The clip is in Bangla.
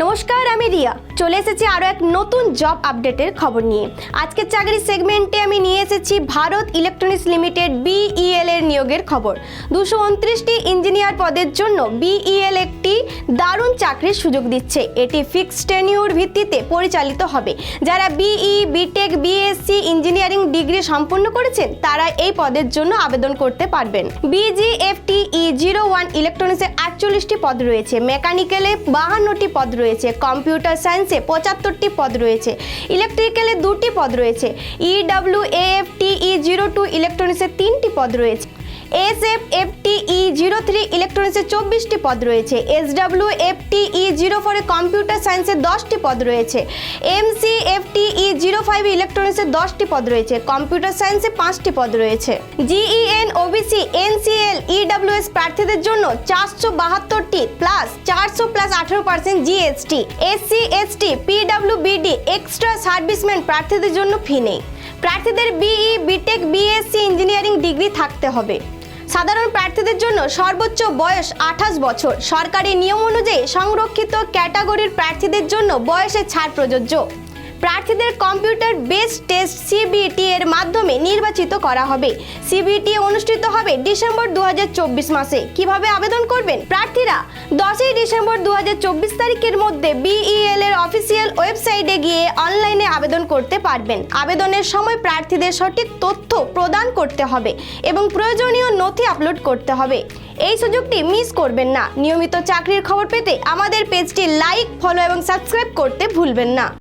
নমস্কার, আমি রিয়া চলে এসেছি আরও এক নতুন জব আপডেটের খবর নিয়ে। আজকের চাকরি সেগমেন্টে আমি নিয়ে এসেছি ভারত ইলেকট্রনিক্স লিমিটেড BEL এর নিয়োগের খবর। 229টি ইঞ্জিনিয়ার পদের জন্য BEL একটি দারুণ চাকরির সুযোগ দিচ্ছে। এটি ফিক্সড টেনিউর ভিত্তিতে পরিচালিত হবে। যারা BE, BTech, BSc engineering degree সম্পন্ন করেছেন তারা এই পদের জন্য আবেদন করতে পারবেন। BGFTE01 ইলেকট্রনিক্সে 48টি পদ রয়েছে, মেকানিক্যালে 52টি পদ রয়েছে, কম্পিউটার সায়েন্সে 75টি পদ রয়েছে, ইলেকট্রিক্যালে 2টি পদ রয়েছে, EWAFTE02 ইলেকট্রনিক্সে 3টি পদ রয়েছে, SFFTE03 ইলেকট্রনিক্সে 24টি পদ রয়েছে, SWFTE04 কম্পিউটার সায়েন্সে 10টি পদ রয়েছে, MCFTE05 ইলেকট্রনিক্সে 10টি পদ রয়েছে, কম্পিউটার সায়েন্সে 5টি পদ রয়েছে। GEN, OBC, NCL, EWS প্রার্থীদের জন্য 472টি plus 400 plus 18% GST, SC, ST, PWBD extra serviceman প্রার্থীদের জন্য ফি নেই। প্রার্থীদের BE, BTech, BSc engineering degree থাকতে হবে। সাধারণ প্রার্থীদের জন্য সর্বোচ্চ বয়স 28 বছর। সরকারি নিয়ম অনুযায়ী সংরক্ষিত ক্যাটাগরির প্রার্থীদের জন্য বয়সের ছাড় প্রযোজ্য। প্রার্থীদের কম্পিউটার বেসড টেস্ট CBT এর মাধ্যমে নির্বাচিত করা হবে। CBT অনুষ্ঠিত হবে ডিসেম্বর 2024 মাসে। কিভাবে আবেদন করবেন? প্রার্থীরা 10ই ডিসেম্বর 2024 তারিখের মধ্যে BEL এর অফিসিয়াল ওয়েবসাইটে গিয়ে অনলাইনে আবেদন করতে পারবেন। আবেদনের সময় প্রার্থীদের সঠিক তথ্য প্রদান করতে হবে এবং প্রয়োজনীয় নথি আপলোড করতে হবে। এই সুযোগটি মিস করবেন না। নিয়মিত চাকরির খবর পেতে আমাদের পেজটি লাইক, ফলো এবং সাবস্ক্রাইব করতে ভুলবেন না।